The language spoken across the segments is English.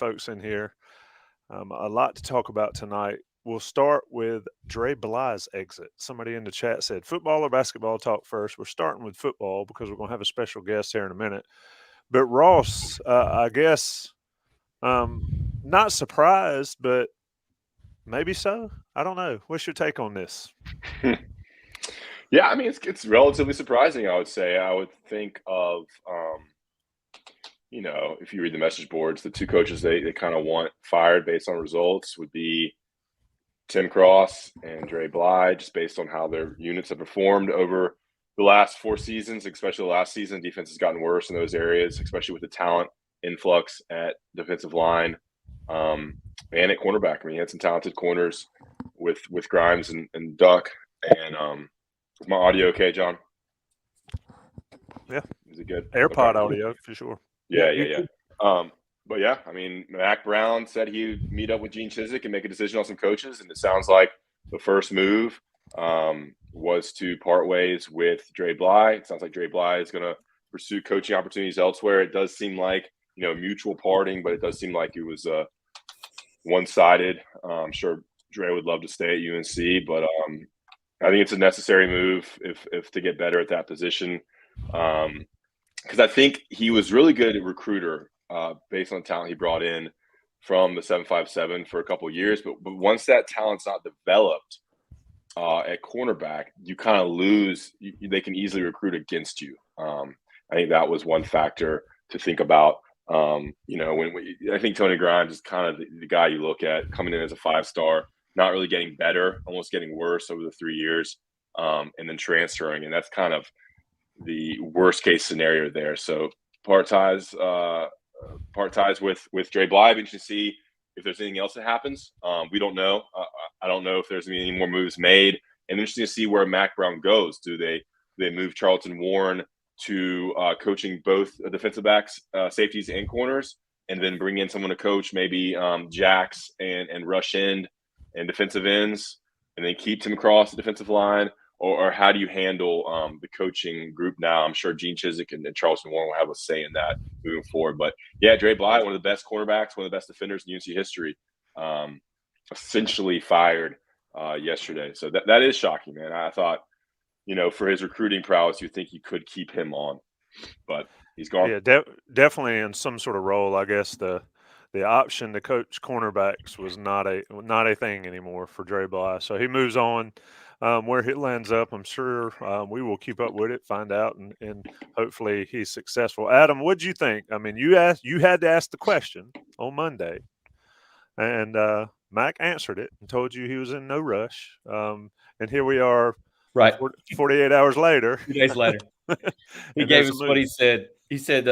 folks in here. A lot to talk about tonight. We'll start with Dre Bly's exit. Somebody in the chat said football or basketball talk first. We're starting with football because we're going to have a special guest here in a minute. But Ross, I guess, not surprised, but maybe so. I don't know. What's your take on this? Yeah, I mean, it's relatively surprising, I would say. I would think of, if you read the message boards, the two coaches they kind of want fired based on results would be Tim Cross and Dre Bly, just based on how their units have performed over the last 4 seasons, especially the last season. Defense has gotten worse in those areas, especially with the talent influx at defensive line and at cornerback. I mean, he had some talented corners with Grimes and Duck. And is my audio okay, John? Yeah. Is it good? AirPod audio for sure. Yeah. But yeah, I mean, Mac Brown said he would meet up with Gene Chizik and make a decision on some coaches, and it sounds like the first move was to part ways with Dre Bly. It sounds like Dre Bly is going to pursue coaching opportunities elsewhere. It does seem like mutual parting, but it does seem like it was one-sided. I'm sure Dre would love to stay at UNC, but I think it's a necessary move if to get better at that position. Because I think he was really good at recruiter based on the talent he brought in from the 757 for a couple of years. But once that talent's not developed at cornerback, you kind of lose. They can easily recruit against you. I think that was one factor to think about. I think Tony Grimes is kind of the guy you look at coming in as a 5-star, not really getting better, almost getting worse over the 3 years, and then transferring. And that's kind of the worst case scenario there. So part ties with Dre Bly. Interesting to see if there's anything else that happens. We don't know. I don't know if there's going to be any more moves made. And interesting to see where Mac Brown goes. Do they move Charlton Warren to coaching both defensive backs, safeties, and corners, and then bring in someone to coach maybe jacks and rush end and defensive ends, and then keep Tim Cross the defensive line? Or how do you handle the coaching group now? I'm sure Gene Chizik and Charleston Warren will have a say in that moving forward. But, yeah, Dre Bly, one of the best cornerbacks, one of the best defenders in UNC history, essentially fired yesterday. So that is shocking, man. I thought, for his recruiting prowess, you'd think you could keep him on. But he's gone. Yeah, definitely in some sort of role. I guess the option to coach cornerbacks was not a thing anymore for Dre Bly. So he moves on. Where he lands up, I'm sure we will keep up with it, find out, and hopefully he's successful. Adam, what'd you think? I mean, you had to ask the question on Monday, and Mac answered it and told you he was in no rush. And here we are, right, 48 hours later. 2 days later. He gave us what he said. He said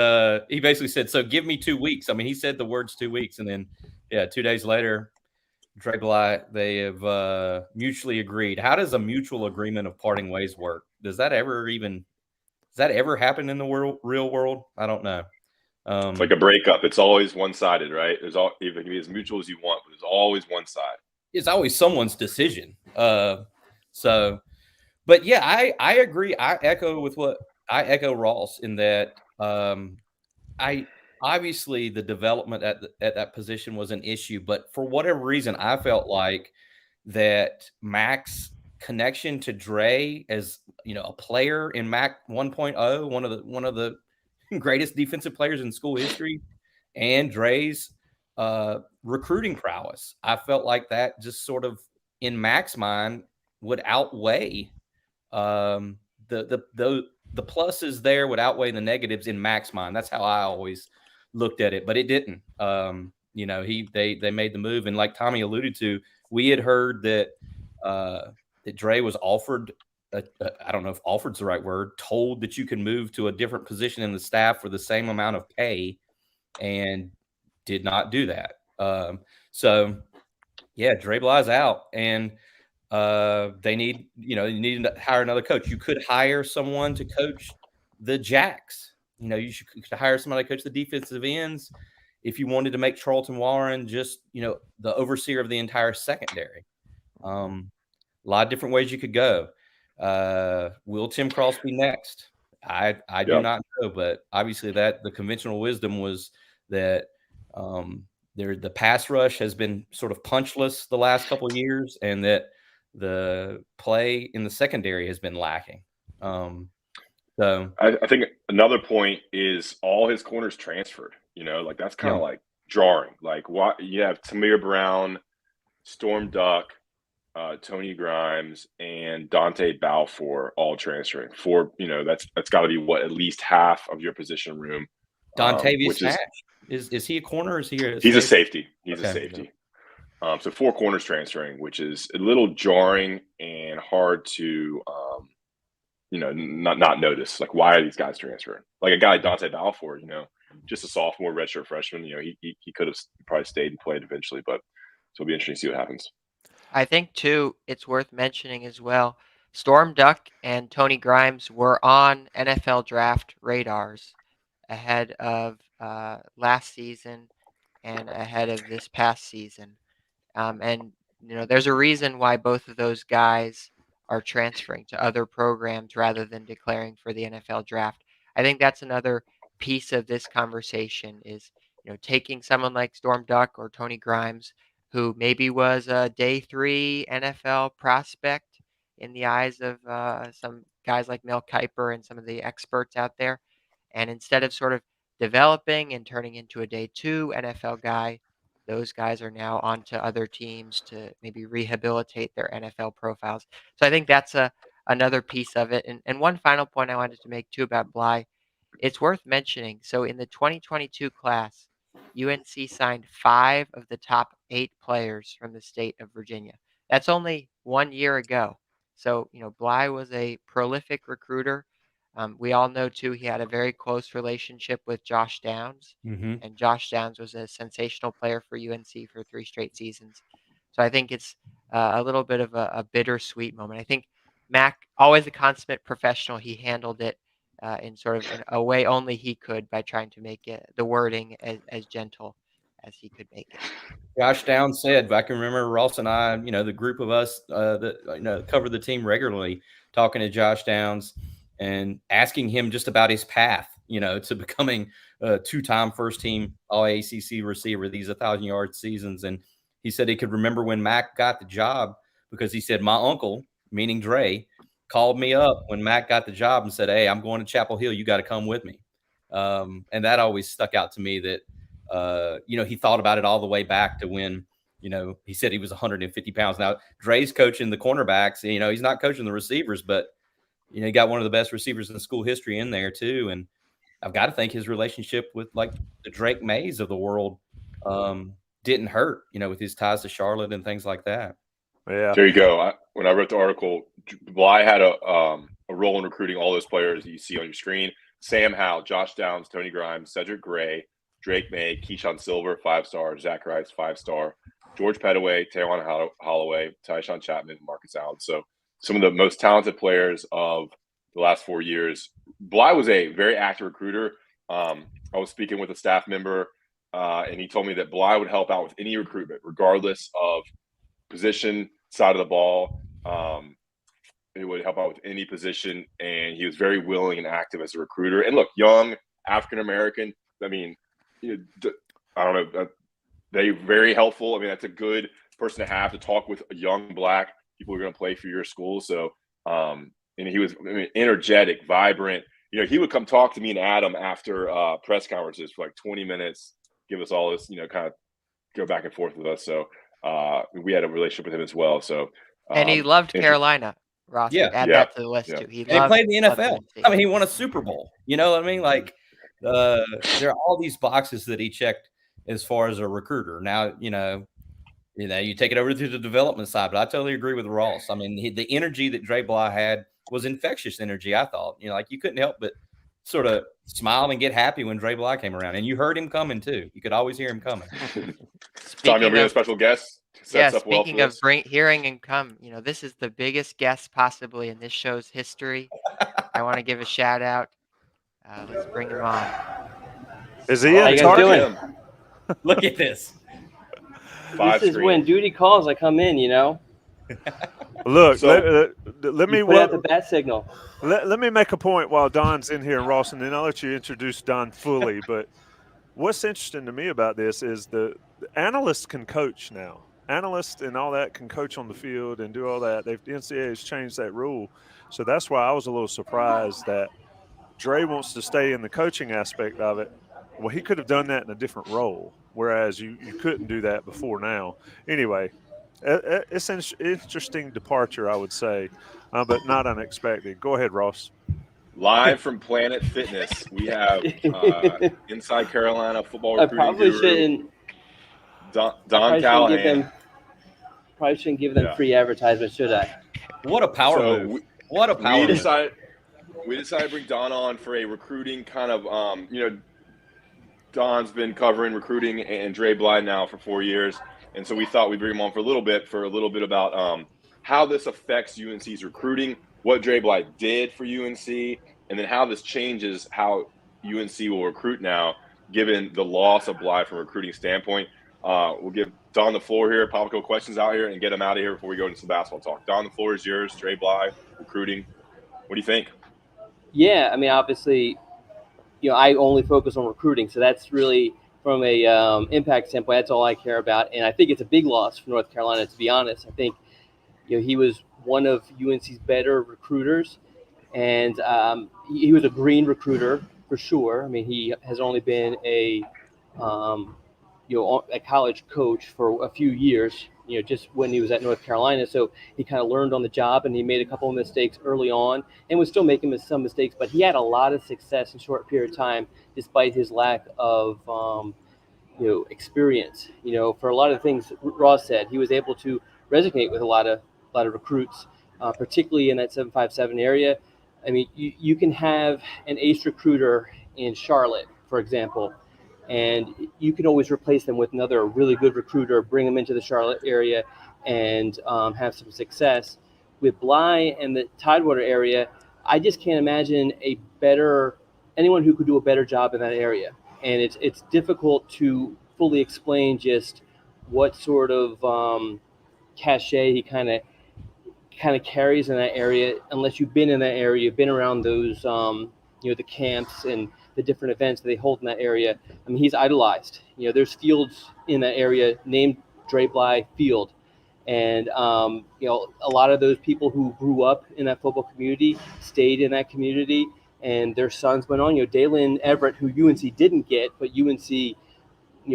he basically said, "So give me 2 weeks." I mean, he said the words 2 weeks, and then 2 days later, Dre Bly, they have mutually agreed. How does a mutual agreement of parting ways work? Does that ever happen in the real world? I don't know. It's like a breakup. It's always one-sided, right? It can be as mutual as you want, but there's always one side. It's always someone's decision. But yeah, I agree. I echo Ross in that obviously the development at that position was an issue, but for whatever reason, I felt like that Mac's connection to Dre as a player in Mac 1.0, one of the greatest defensive players in school history, and Dre's recruiting prowess, I felt like that just sort of in Mac's mind would outweigh the pluses there would outweigh the negatives in Mac's mind. That's how I always looked at it, but it didn't. They made the move, and like Tommy alluded to, we had heard that Dre was offered. I don't know if offered's the right word. Told that you can move to a different position in the staff for the same amount of pay, and did not do that. Dre Bly's out, and they need to hire another coach. You could hire someone to coach the jacks. You could hire somebody to coach the defensive ends if you wanted to make Charlton Warren just, the overseer of the entire secondary. A lot of different ways you could go. Will Tim Cross be next? I do not know, but obviously that the conventional wisdom was that the pass rush has been sort of punchless the last couple of years, and that the play in the secondary has been lacking. So I think another point is all his corners transferred. Like that's kind of like jarring. Like what you have Tamir Brown, Storm Duck, Tony Grimes, and Dante Balfour all transferring. That's got to be at least half of your position room. Dontavius Nash is he a corner? Or is he he's a safety? He's a safety. So 4 corners transferring, which is a little jarring and hard to not notice. Like, why are these guys transferring? Like a guy like Dante Balfour, just a sophomore, redshirt freshman. He could have probably stayed and played eventually, but so it'll be interesting to see what happens. I think too, it's worth mentioning as well. Storm Duck and Tony Grimes were on NFL draft radars ahead of last season and ahead of this past season. And there's a reason why both of those guys are transferring to other programs rather than declaring for the NFL draft. I think that's another piece of this conversation is, taking someone like Storm Duck or Tony Grimes, who maybe was a day 3 NFL prospect in the eyes of some guys like Mel Kiper and some of the experts out there. And instead of sort of developing and turning into a day 2 NFL guy, those guys are now on to other teams to maybe rehabilitate their NFL profiles. So I think that's another piece of it. And one final point I wanted to make too about Bly, it's worth mentioning. So in the 2022 class, UNC signed 5 of the top 8 players from the state of Virginia. That's only 1 year ago. So, Bly was a prolific recruiter. We all know, too, he had a very close relationship with Josh Downs. Mm-hmm. And Josh Downs was a sensational player for UNC for 3 straight seasons. So I think it's a little bit of a bittersweet moment. I think Mac, always a consummate professional, he handled it in sort of a way only he could by trying to make it the wording as gentle as he could make it. Josh Downs said, I can remember Ross and I, the group of us that cover the team regularly, talking to Josh Downs and asking him just about his path, to becoming a 2-time first-team All-ACC receiver, these 1,000-yard seasons. And he said he could remember when Mac got the job because he said, my uncle, meaning Dre, called me up when Mac got the job and said, hey, I'm going to Chapel Hill. You got to come with me. And that always stuck out to me that, he thought about it all the way back to when, he said he was 150 pounds. Now, Dre's coaching the cornerbacks. He's not coaching the receivers, but, he got one of the best receivers in school history in there too. And I've got to think his relationship with like the Drake Mays of the world didn't hurt, with his ties to Charlotte and things like that. Yeah. There you go. When I wrote the article, Bly had a role in recruiting all those players that you see on your screen. Sam Howell, Josh Downs, Tony Grimes, Cedric Gray, Drake May, Keyshawn Silver, 5-star, Zach Rice, 5-star, George Pettaway, Taylor Holloway, Tyshawn Chapman, Marcus Allen. So some of the most talented players of the last 4 years. Bly was a very active recruiter. I was speaking with a staff member, and he told me that Bly would help out with any recruitment, regardless of position, side of the ball. He would help out with any position, and he was very willing and active as a recruiter. And look, young, African-American, I mean, I don't know, they're very helpful. I mean, that's a good person to have to talk with young Black people who are going to play for your school. So, and he was energetic, vibrant. He would come talk to me and Adam after press conferences for like 20 minutes, give us all this, kind of go back and forth with us. So we had a relationship with him as well. So, and he loved Carolina. Ross, add that to the list too. He played in the NFL. I mean, he won a Super Bowl. You know what I mean? Like, there are all these boxes that he checked as far as a recruiter. Now, you take it over to the development side, but I totally agree with Ross. I mean, the energy that Dre Bly had was infectious energy, I thought. Like you couldn't help but sort of smile and get happy when Dre Bly came around. And you heard him coming, too. You could always hear him coming. Tom, you'll bring a special guest? Speaking of hearing him come, this is the biggest guest possibly in this show's history. I want to give a shout out. Let's bring him on. Is he How you guys doing? Look at this. This is when duty calls, I come in, Look, let me put out the bat signal. Let me make a point while Don's in here, and Ross, and then I'll let you introduce Don fully. But what's interesting to me about this is the analysts can coach now. Analysts and all that can coach on the field and do all that. The NCAA has changed that rule. So that's why I was a little surprised that Dre wants to stay in the coaching aspect of it. Well, he could have done that in a different role, whereas you couldn't do that before now. Anyway, it's an interesting departure, I would say, but not unexpected. Go ahead, Ross. Live from Planet Fitness, we have Inside Carolina football I recruiting probably guru, shouldn't. Don Callahan. Probably shouldn't give them free advertisement, should I? What a power move! What a power move! We decided to bring Don on for a recruiting kind of, Don's been covering recruiting and Dre Bly now for 4 years. And so we thought we'd bring him on for a little bit about how this affects UNC's recruiting, what Dre Bly did for UNC, and then how this changes how UNC will recruit now, given the loss of Bly from a recruiting standpoint. We'll give Don the floor here, pop a couple questions out here, and get him out of here before we go into some basketball talk. Don, the floor is yours. Dre Bly, recruiting. What do you think? Yeah, I mean, obviously, I only focus on recruiting, so that's really from a impact standpoint. That's all I care about, and I think it's a big loss for North Carolina. To be honest, I think he was one of UNC's better recruiters, and he was a green recruiter for sure. I mean, he has only been a college coach for a few years, just when he was at North Carolina. So he kind of learned on the job, and he made a couple of mistakes early on and was still making some mistakes, but he had a lot of success in a short period of time, despite his lack of, experience. For a lot of things Ross said, he was able to resonate with a lot of recruits, particularly in that 757 area. I mean, you can have an ace recruiter in Charlotte, for example, and you can always replace them with another really good recruiter, bring them into the Charlotte area, and have some success. With Bly and the Tidewater area, I just can't imagine anyone who could do a better job in that area. And it's difficult to fully explain just what sort of cachet he kind of carries in that area, unless you've been in that area, you've been around those, the camps and the different events that they hold in that area. I mean, he's idolized. There's fields in that area named Dre Bly Field. And, a lot of those people who grew up in that football community stayed in that community, and their sons went on. Daylen Everett, who UNC didn't get, but UNC,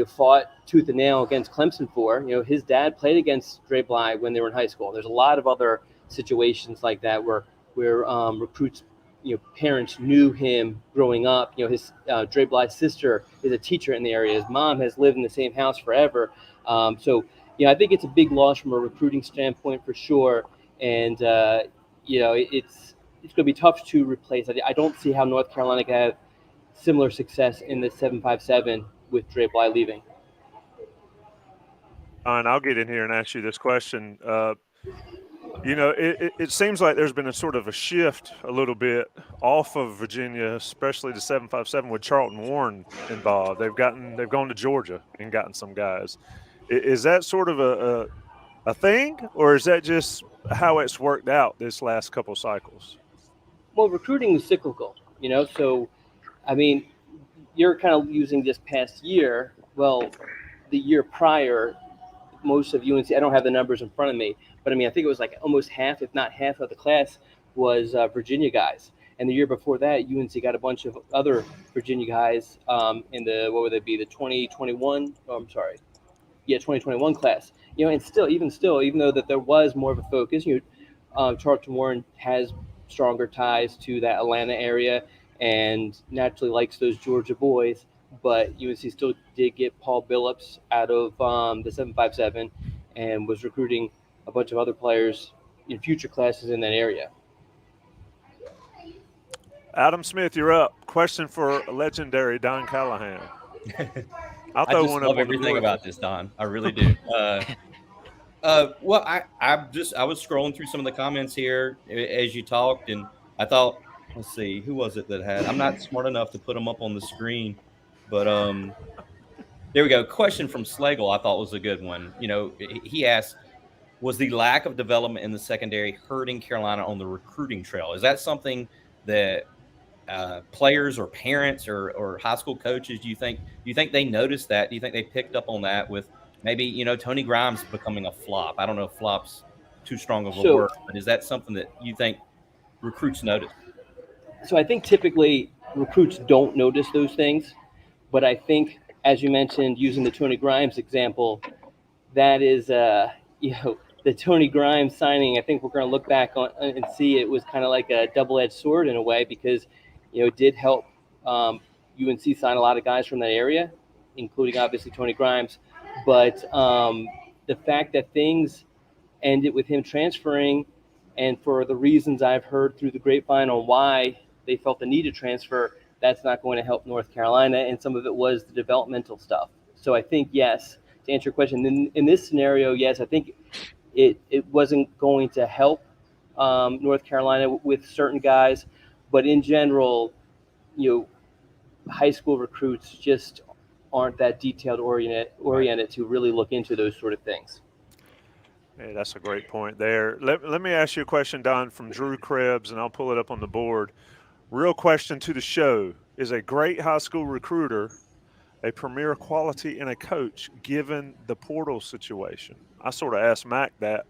fought tooth and nail against Clemson for. His dad played against Dre Bly when they were in high school. There's a lot of other situations like that where recruits, parents knew him growing up. His Dre Bly's sister is a teacher in the area. His mom has lived in the same house forever. So I think it's a big loss from a recruiting standpoint for sure. And it's going to be tough to replace. I don't see how North Carolina can have similar success in the 757 with Dre Bly leaving. And I'll get in here and ask you this question. It seems like there's been a sort of a shift a little bit off of Virginia, especially the 757 with Charlton Warren involved. They've gone to Georgia and gotten some guys. Is that sort of a thing, or is that just how it's worked out this last couple cycles? Well, recruiting is cyclical, so, I mean, you're kind of using this past year. Well, the year prior, most of UNC, I don't have the numbers in front of me, but I mean, I think it was like almost half, if not half of the class was Virginia guys. And the year before that, UNC got a bunch of other Virginia guys in the, what would they be, the 2021 class. And even though that there was more of a focus, Charlton Warren has stronger ties to that Atlanta area and naturally likes those Georgia boys, but UNC still did get Paul Billups out of the 757 and was recruiting a bunch of other players in future classes in that area. Adam Smith, you're up. Question for legendary Don Callahan. I just love everything about this, Don. I really do. Well, I was scrolling through some of the comments here as you talked, and I thought, let's see, who was it that had? I'm not smart enough to put them up on the screen, but there we go. Question from Slagle I thought was a good one. He asked, was the lack of development in the secondary hurting Carolina on the recruiting trail? Is that something that players or parents or high school coaches, do you think they noticed that? Do you think they picked up on that with maybe, Tony Grimes becoming a flop? I don't know if flop's too strong of a word, but is that something that you think recruits notice? So I think typically recruits don't notice those things, but I think, as you mentioned, using the Tony Grimes example, that is, the Tony Grimes signing. I think we're going to look back on and see it was kind of like a double-edged sword in a way, because, it did help UNC sign a lot of guys from that area, including obviously Tony Grimes. But the fact that things ended with him transferring, and for the reasons I've heard through the grapevine on why they felt the need to transfer, that's not going to help North Carolina. And some of it was the developmental stuff. So I think, yes, to answer your question, in this scenario, yes, I think it wasn't going to help North Carolina with certain guys. But in general, high school recruits just aren't that detailed oriented to really look into those sort of things. Hey, that's a great point there. Let me ask you a question, Don, from Drew Krebs, and I'll pull it up on the board. Real question to the show. Is a great high school recruiter a premier quality in a coach given the portal situation? I sort of asked Mac that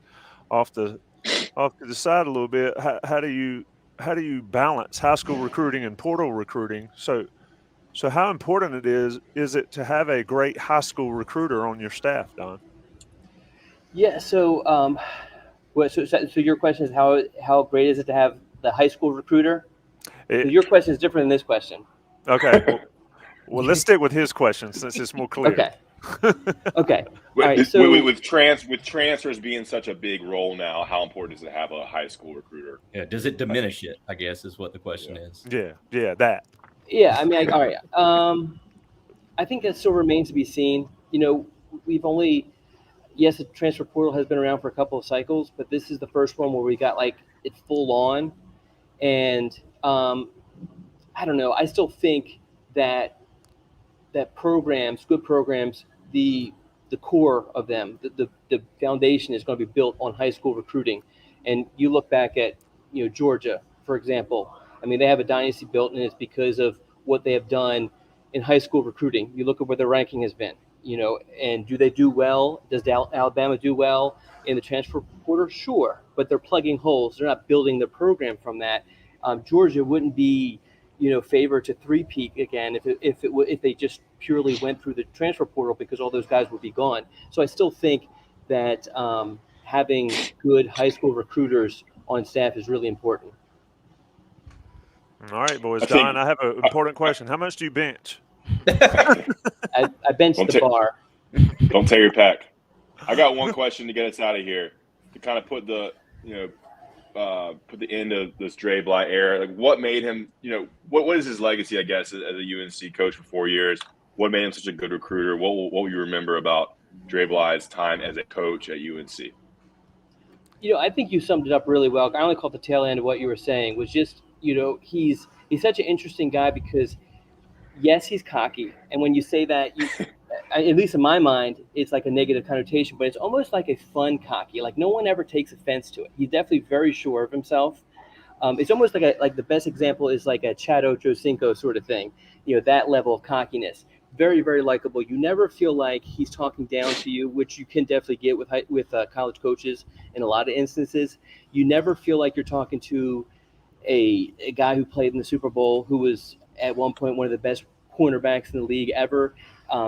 off to the side a little bit. How do you balance high school recruiting and portal recruiting? So how important is it to have a great high school recruiter on your staff, Don? Yeah. So, so your question is how great is it to have the high school recruiter? Your question is different than this question. Okay. Well, let's stick with his question since it's more clear. Okay. Okay. All right. So with transfers being such a big role now, how important is it to have a high school recruiter? Yeah. Does it diminish it? I guess is what the question is. Yeah. That. Yeah. I mean, all right. I think that still remains to be seen. We've only. Yes, the transfer portal has been around for a couple of cycles, but this is the first one where we got it full on. And I don't know. I still think that programs, good programs, the core of them, the foundation is going to be built on high school recruiting. And you look back at Georgia, for example. I mean, they have a dynasty built, and it's because of what they have done in high school recruiting. You look at where their ranking has been. And do they do well? Does Alabama do well in the transfer portal? Sure, but they're plugging holes. They're not building the program from that. Georgia wouldn't be, favored to three-peat again if they just purely went through the transfer portal, because all those guys would be gone. So I still think that having good high school recruiters on staff is really important. All right, boys. Don, I have an important question. How much do you bench? I benched the bar. Don't tear your pack. I got one question to get us out of here, to kind of put the put the end of this Dre Bly era. What made him, what is his legacy, I guess, as a UNC coach for 4 years? What made him such a good recruiter? What will you remember about Dre Bly's time as a coach at UNC? I think you summed it up really well. I only caught the tail end of what you were saying. Was just, he's such an interesting guy because, yes, he's cocky. And when you say that, at least in my mind, it's like a negative connotation, but it's almost like a fun cocky. Like no one ever takes offense to it. He's definitely very sure of himself. It's almost like the best example is like a Chad Ochocinco sort of thing. That level of cockiness. Very, very likable. You never feel like he's talking down to you, which you can definitely get with college coaches in a lot of instances. You never feel like you're talking to a guy who played in the Super Bowl, who was at one point one of the best cornerbacks in the league ever.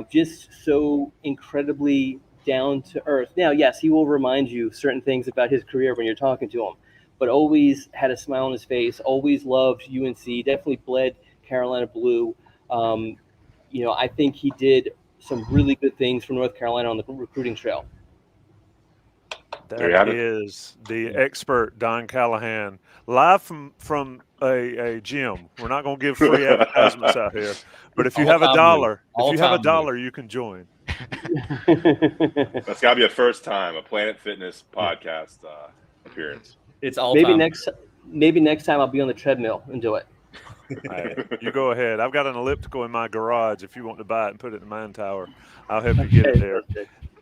Just so incredibly down to earth. Now, yes, he will remind you certain things about his career when you're talking to him, but always had a smile on his face, always loved UNC, definitely bled Carolina blue. I think he did some really good things for North Carolina on the recruiting trail. That is the expert, Don Callahan, live from a gym. We're not going to give free advertisements out here, but if you have a dollar, you can join. That's got to be a first time, a Planet Fitness podcast appearance. It's all maybe time. Maybe next time I'll be on the treadmill and do it. Hey, you go ahead. I've got an elliptical in my garage. If you want to buy it and put it in the mine tower, I'll help you get it there.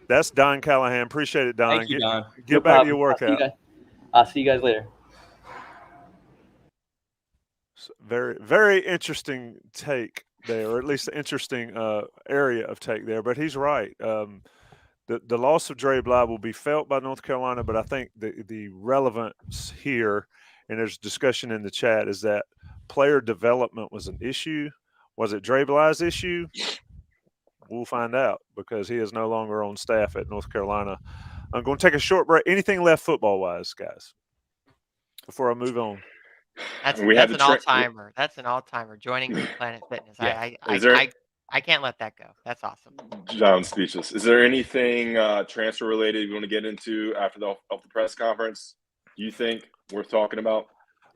That's Don Callahan. Appreciate it, Don. Thank you, Don. Get back to your workout. I'll see you guys later. Very, very interesting take there, or at least an interesting area of take there. But he's right. The loss of Dre Bly will be felt by North Carolina, but I think the relevance here, and there's discussion in the chat, is that player development was an issue. Was it Dre Bly's issue? We'll find out because he is no longer on staff at North Carolina. I'm going to take a short break. Anything left football-wise, guys, before I move on? That's an all-timer. That's an all-timer. Joining Planet Fitness. Yeah. I can't let that go. That's awesome. John's speechless. Is there anything transfer related you want to get into after the press conference? You think worth talking about?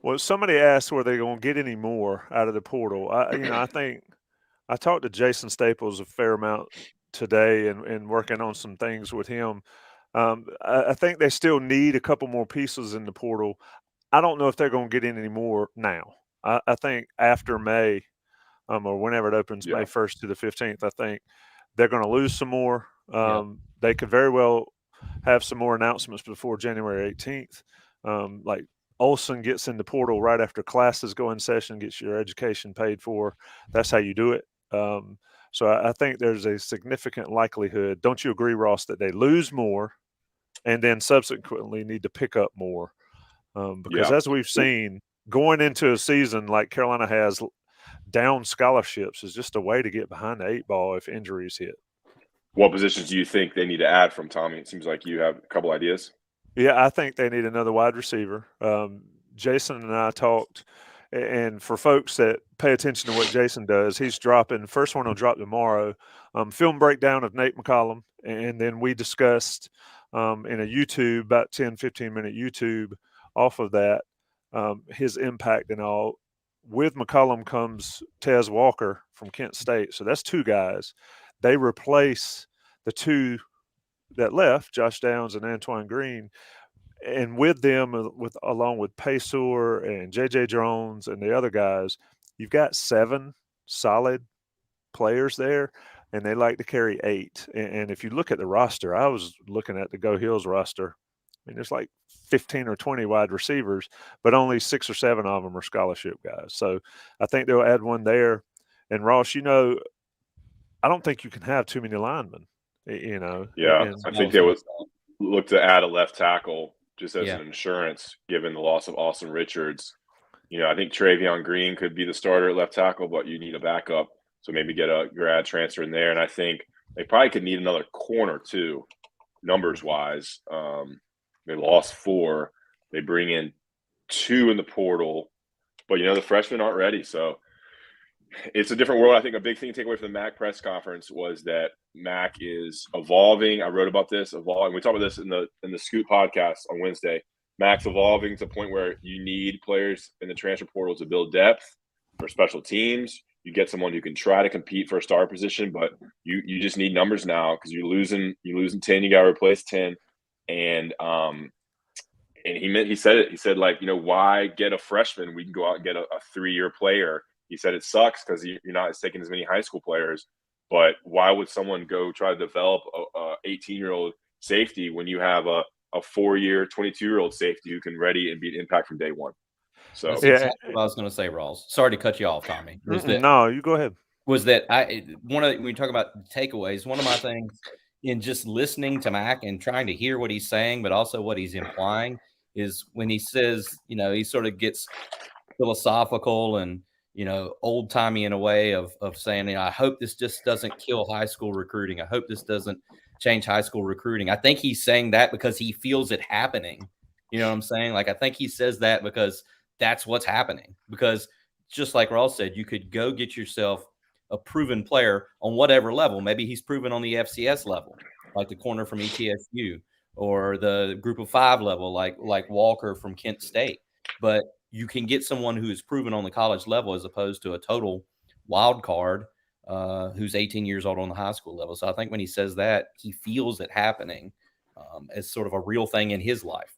Well, somebody asked were they going to get any more out of the portal. I think I talked to Jason Staples a fair amount today and working on some things with him. I think they still need a couple more pieces in the portal. I don't know if they're going to get any more now. I think after May, or whenever it opens, May 1st to the 15th, I think they're going to lose some more. They could very well have some more announcements before January 18th. Like Olsen gets in the portal right after classes go in session, gets your education paid for. That's how you do it. So I think there's a significant likelihood, don't you agree, Ross, that they lose more and then subsequently need to pick up more? Because as we've seen, going into a season like Carolina has, down scholarships is just a way to get behind the 8 ball if injuries hit. What positions do you think they need to add from Tommy? It seems like you have a couple ideas. Yeah, I think they need another wide receiver. Jason and I talked, and for folks that pay attention to what Jason does, he's dropping – first one will drop tomorrow, film breakdown of Nate McCollum, and then we discussed in a YouTube, about 10, 15-minute YouTube off of that, his impact and all. With McCollum comes Tez Walker from Kent State. So that's 2 guys. They replace the 2 that left, Josh Downs and Antoine Green. And with them, along with Paysor and J.J. Jones and the other guys, you've got 7 solid players there, and they like to carry 8. And if you look at the roster, I was looking at the Go Hills roster. I mean, there's like 15 or 20 wide receivers, but only 6 or 7 of them are scholarship guys. So I think they'll add one there. And Ross, I don't think you can have too many linemen, Yeah, I think they would look to add a left tackle just as an insurance, given the loss of Austin Richards. I think Travion Green could be the starter at left tackle, but you need a backup. So maybe get a grad transfer in there. And I think they probably could need another corner too, numbers-wise. They lost 4. They bring in 2 in the portal, but the freshmen aren't ready. So it's a different world. I think a big thing to take away from the MAC press conference was that MAC is evolving. I wrote about this evolving. We talked about this in the Scoop podcast on Wednesday. MAC's evolving to the point where you need players in the transfer portal to build depth for special teams. You get someone who can try to compete for a star position, but you just need numbers now because you're losing 10. You got to replace 10. And he said it. He said, why get a freshman? We can go out and get a 3-year player. He said it sucks because you're not taking as many high school players. But why would someone go try to develop a 18-year-old safety when you have a 4-year, 22-year-old safety who can ready and be an impact from day one? So that's exactly what I was going to say, Rawls. Sorry to cut you off, Tommy. No, you go ahead. Was that when we talk about takeaways, one of my things in just listening to Mac and trying to hear what he's saying, but also what he's implying is when he says, he sort of gets philosophical and, old timey in a way of saying, I hope this just doesn't kill high school recruiting. I hope this doesn't change high school recruiting. I think he's saying that because he feels it happening. You know what I'm saying? I think he says that because that's what's happening. Because just like Ross said, you could go get yourself a proven player on whatever level. Maybe he's proven on the FCS level, like the corner from ETSU, or the group of 5 level, like Walker from Kent State. But you can get someone who is proven on the college level as opposed to a total wild card who's 18 years old on the high school level. So I think when he says that, he feels it happening as sort of a real thing in his life.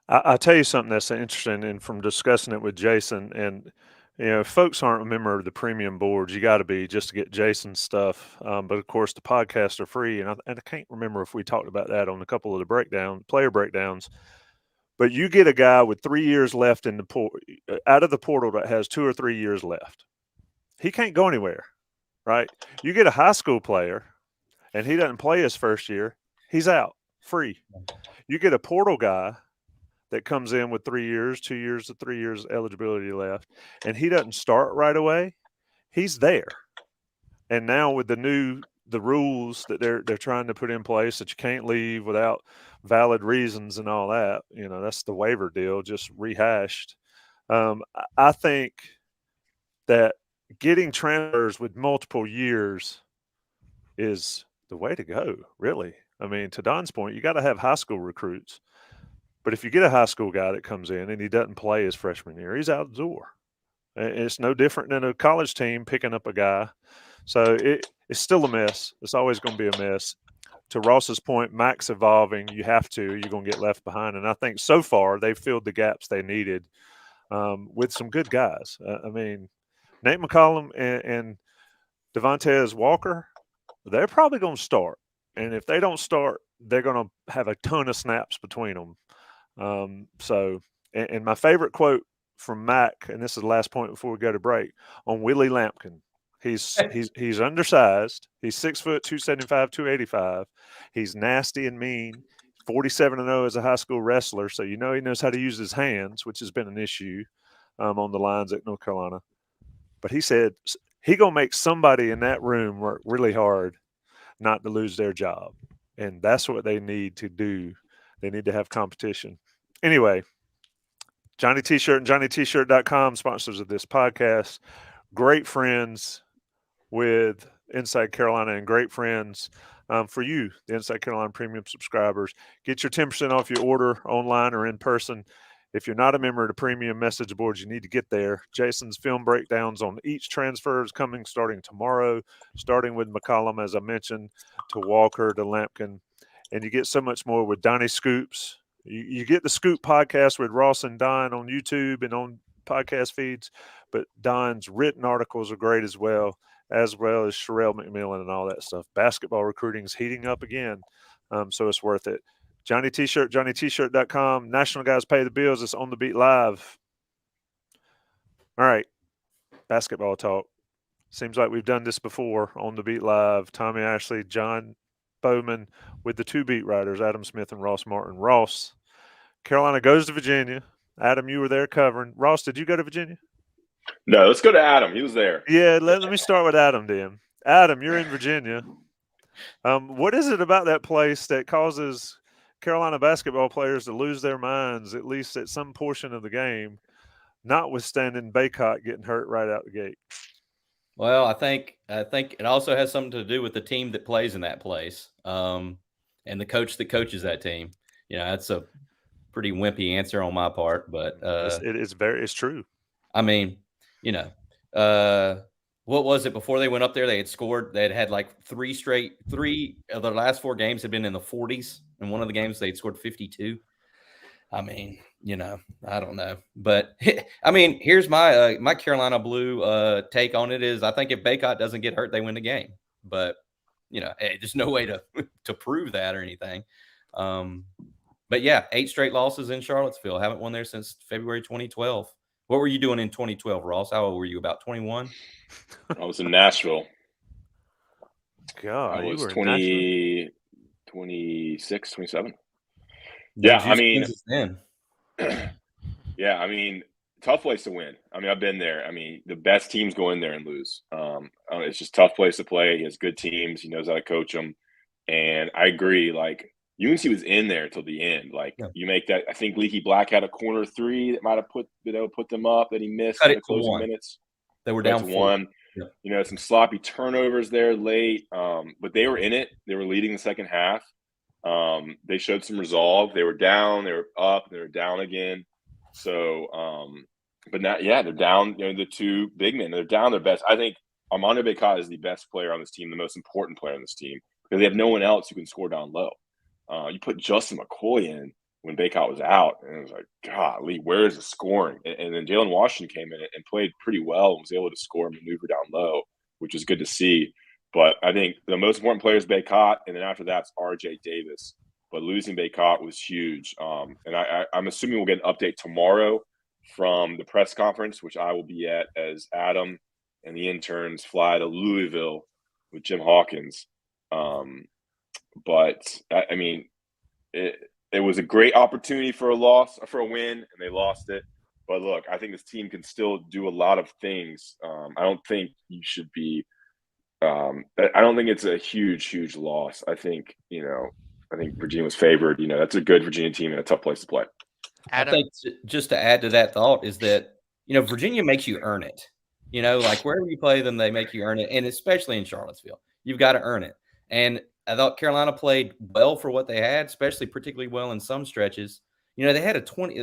I'll tell you something that's interesting, and from discussing it with Jason, and if folks aren't a member of the premium boards, you got to be just to get Jason's stuff. But of course, the podcasts are free, and I can't remember if we talked about that on a couple of the player breakdowns. But you get a guy with 3 years left in the out of the portal that has 2 or 3 years left. He can't go anywhere, right? You get a high school player, and he doesn't play his first year, he's out, free. You get a portal guy that comes in with 3 years, 2 years to 3 years eligibility left, and he doesn't start right away, he's there. And now with the rules that they're trying to put in place that you can't leave without valid reasons and all that, that's the waiver deal just rehashed. I think that getting transfers with multiple years is the way to go, really. I mean, to Don's point, you got to have high school recruits. But if you get a high school guy that comes in and he doesn't play his freshman year, he's out the door. It's no different than a college team picking up a guy. So it's still a mess. It's always going to be a mess. To Ross's point, Mac's evolving. You have to. You're going to get left behind. And I think so far they've filled the gaps they needed with some good guys. I mean, Nate McCollum and Devontae Walker, they're probably going to start. And if they don't start, they're going to have a ton of snaps between them. And my favorite quote from Mac, and this is the last point before we go to break, on Willie Lampkin. He's undersized. He's 6 foot, 275, 285. He's nasty and mean. 47-0 as a high school wrestler, so he knows how to use his hands, which has been an issue on the lines at North Carolina. But he said he gonna make somebody in that room work really hard not to lose their job, and that's what they need to do. They need to have competition. Anyway, Johnny T-Shirt and JohnnyT-Shirt.com, sponsors of this podcast. Great friends with Inside Carolina and great friends for you, the Inside Carolina Premium subscribers. Get your 10% off your order online or in person. If you're not a member of the premium message boards, you need to get there. Jason's film breakdowns on each transfer is coming starting tomorrow, starting with McCollum, as I mentioned, to Walker, to Lampkin. And you get so much more with Donnie Scoops. You get the Scoop podcast with Ross and Don on YouTube and on podcast feeds, but Don's written articles are great as well as Sherelle McMillan and all that stuff. Basketball recruiting is heating up again, so it's worth it. Johnny T-Shirt, JohnnyT-Shirt.com. National Guys Pay the Bills. It's On the Beat Live. All right, basketball talk. Seems like we've done this before on the Beat Live. Tommy Ashley, John Bauman with the two beat writers, Adam Smith and Ross Martin. Ross, Carolina goes to Virginia. Adam, you were there covering. Ross, did you go to Virginia? No, let's go to Adam. He was there. Yeah, let me start with Adam then. Adam, you're in Virginia. What is it about that place that causes Carolina basketball players to lose their minds, at least at some portion of the game, notwithstanding Baycott getting hurt right out the gate? Well, I think it also has something to do with the team that plays in that place, and the coach that coaches that team. That's a pretty wimpy answer on my part, but it's true. I mean, what was it before they went up there? They had scored. They had like three of their last 4 games had been in the 40s, and one of the games they'd scored 52. I mean, I don't know, but I mean, here's my my Carolina Blue take on it is I think if Baycott doesn't get hurt, they win the game. But hey, there's no way to prove that or anything. But yeah, 8 straight losses in Charlottesville. Haven't won there since February 2012. What were you doing in 2012, Ross? How old were you? About 21? I was in Nashville. God, I was you were 26, 27. Yeah, I mean, yeah, I mean, tough place to win. I mean, I've been there. I mean, the best teams go in there and lose. It's just a tough place to play. He has good teams. He knows how to coach them. And I agree. Like, UNC was in there till the end. Like, you make that. I think Leaky Black had a corner 3 that might have put them up that he missed in the closing minutes. They were down 1. Yeah. Some sloppy turnovers there late. But they were in it. They were leading the second half. They showed some resolve. They were down, they were up, they were down again. So, but now, they're down. The 2 big men, they're down their best. I think Armando Baycott is the best player on this team, the most important player on this team, because they have no one else who can score down low. You put Justin McCoy in when Baycott was out, and it was like, golly, where is the scoring? And then Jaylen Washington came in and played pretty well and was able to score and maneuver down low, which was good to see. But I think the most important player is Baycott, and then after that's R.J. Davis. but losing Bacot was huge. And I'm assuming we'll get an update tomorrow from the press conference, which I will be at as Adam and the interns fly to Louisville with Jim Hawkins. But I mean, it was a great opportunity for a win, and they lost it. But look, I think this team can still do a lot of things. I don't think you should be. I don't think it's a huge loss. I think Virginia was favored. That's a good Virginia team and a tough place to play. Adam? I think just to add to that thought is that Virginia makes you earn it. Like wherever you play them, they make you earn it, and especially in Charlottesville, you've got to earn it. And I thought Carolina played well for what they had, particularly well in some stretches. They had a 20.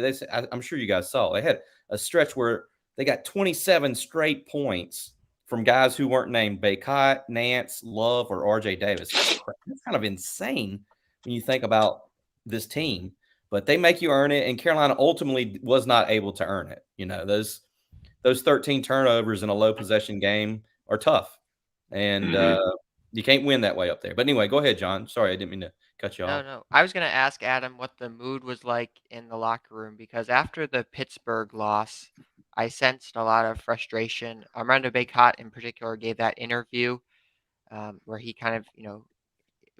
I'm sure you guys saw. They had a stretch where they got 27 straight points from guys who weren't named Bacot, Nance, Love, or RJ Davis. That's kind of insane when you think about this team. But they make you earn it, and Carolina ultimately was not able to earn it. Those 13 turnovers in a low possession game are tough, and you can't win that way up there. But anyway, go ahead, John. Sorry, I didn't mean to cut you off. No. I was going to ask Adam what the mood was like in the locker room, because after the Pittsburgh loss, I sensed a lot of frustration. Armando Bacot in particular gave that interview where he kind of,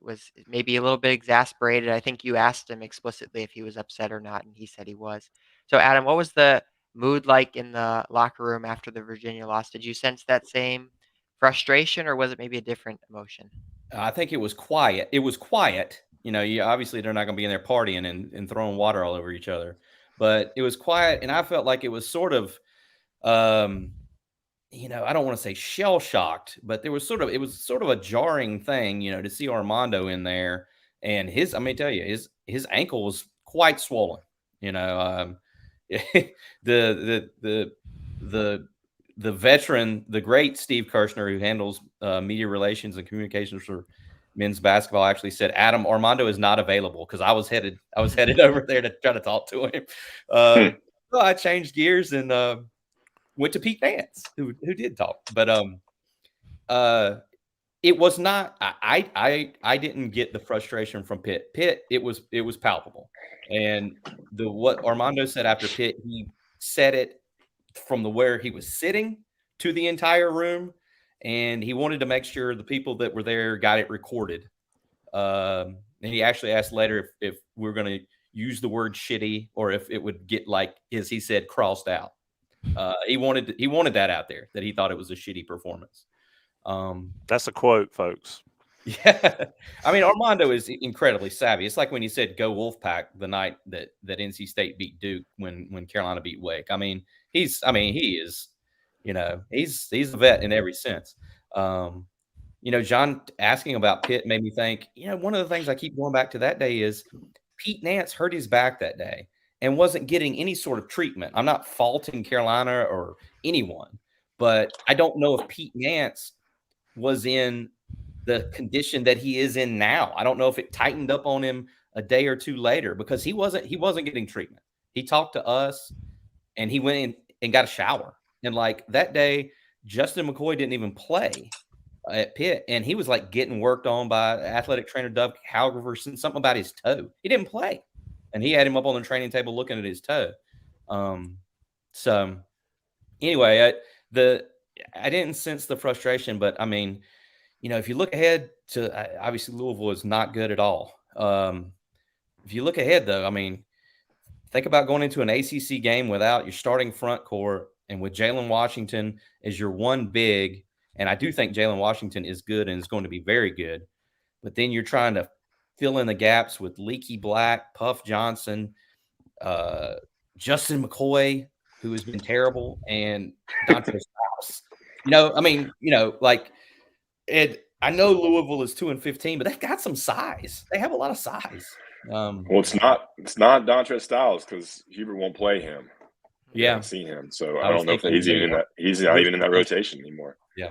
was maybe a little bit exasperated. I think you asked him explicitly if he was upset or not, and he said he was. So, Adam, what was the mood like in the locker room after the Virginia loss? Did you sense that same frustration, or was it maybe a different emotion? I think it was quiet. It was quiet. Obviously they're not going to be in there partying and throwing water all over each other, but it was quiet. And I felt like it was sort of, I don't want to say shell shocked, but it was sort of a jarring thing, to see Armando in there, and let me tell you, his ankle was quite swollen. The veteran, the great Steve Kirshner, who handles media relations and communications for men's basketball, actually said, Adam, Armando is not available, because I was headed over there to try to talk to him. So I changed gears and went to Pete Nance, who did talk. But it was not. I didn't get the frustration from Pitt. It was palpable, and what Armando said after Pitt, he said it from where he was sitting to the entire room, and he wanted to make sure the people that were there got it recorded. And he actually asked later if we're going to use the word shitty, or if it would get, like, as he said, crossed out. He wanted that out there, that he thought it was a shitty performance. That's a quote, folks. Yeah. I mean, Armando is incredibly savvy. It's like when he said "Go Wolfpack" the night that NC State beat Duke when Carolina beat Wake. I mean, he is, he's a vet in every sense. John asking about Pitt made me think, one of the things I keep going back to that day is Pete Nance hurt his back that day and wasn't getting any sort of treatment. I'm not faulting Carolina or anyone, but I don't know if Pete Nance was in the condition that he is in now. I don't know if it tightened up on him a day or two later, because he wasn't getting treatment. He talked to us, and he went in and got a shower. And like that day, Justin McCoy didn't even play at Pitt, and he was like getting worked on by athletic trainer Doug Halverson, something about his toe. He didn't play, and he had him up on the training table looking at his toe. So anyway, I didn't sense the frustration, but I mean, if you look ahead to, obviously Louisville is not good at all. If you look ahead, though, I mean, think about going into an ACC game without your starting front court and with Jaylen Washington as your one big. And I do think Jaylen Washington is good and is going to be very good. But then you're trying to fill in the gaps with Leaky Black, Puff Johnson, Justin McCoy, who has been terrible, and Dontre Styles. I know Louisville is 2-15, but they've got some size. They have a lot of size. Well, it's not Dontre Styles, because Hubert won't play him. Yeah, I haven't seen him, so I don't know if he's even in that. He's not even in that rotation anymore. Yeah.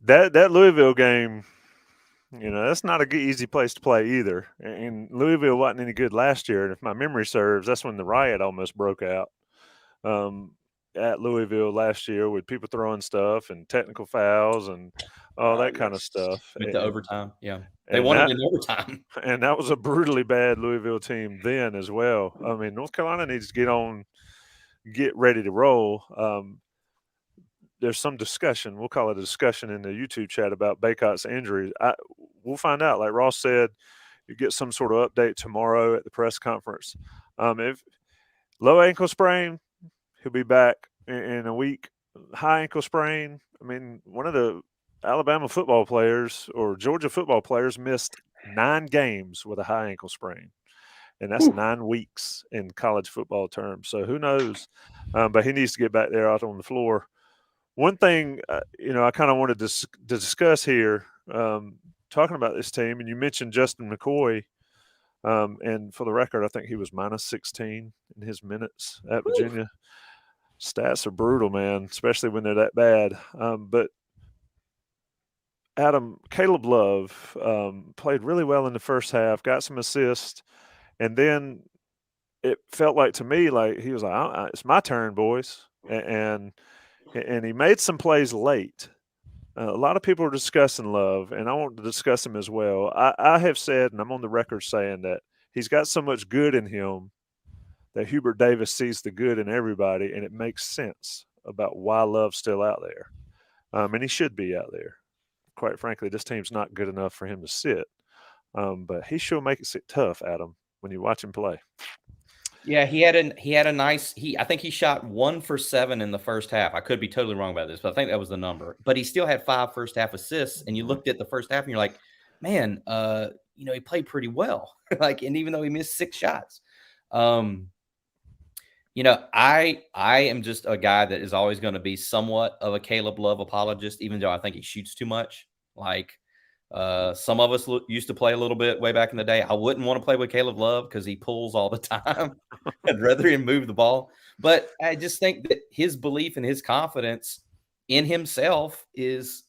That Louisville game, that's not a good, easy place to play either. And Louisville wasn't any good last year. And if my memory serves, that's when the riot almost broke out at Louisville last year, with people throwing stuff and technical fouls and all that kind of Yes. stuff. Went to And, overtime. Yeah. They and won that it in overtime. and that was a brutally bad Louisville team then as well. I mean, North Carolina needs to get ready to roll. There's some discussion. We'll call it a discussion in the YouTube chat about Baycott's injury. We'll find out. Like Ross said, you get some sort of update tomorrow at the press conference. If low ankle sprain, he'll be back in a week. High ankle sprain. I mean, one of the Alabama football players or Georgia football players missed 9 games with a high ankle sprain, and that's 9 weeks in college football terms. So who knows? But he needs to get back there out on the floor. One thing, I kind of wanted to discuss here, talking about this team, and you mentioned Justin McCoy, and for the record, I think he was minus 16 in his minutes at Virginia. Stats are brutal, man, especially when they're that bad. But Adam, Caleb Love played really well in the first half, got some assists, and then it felt like to me like he was like, "It's my turn, boys," and he made some plays late. A lot of people are discussing Love, and I want to discuss him as well. I have said, and I'm on the record saying that he's got so much good in him that Hubert Davis sees the good in everybody, and it makes sense about why Love's still out there. And he should be out there. Quite frankly, this team's not good enough for him to sit. But he sure makes it tough, Adam, when you watch him play. Yeah, he had a nice I think he shot 1 for 7 in the first half. I could be totally wrong about this, but I think that was the number. But he still had 5 first half assists, and you looked at the first half and you're like, man, he played pretty well. And even though he missed 6 shots. I am just a guy that is always going to be somewhat of a Caleb Love apologist, even though I think he shoots too much. Some of us used to play a little bit way back in the day. I wouldn't want to play with Caleb Love because he pulls all the time. I'd rather him move the ball. But I just think that his belief and his confidence in himself is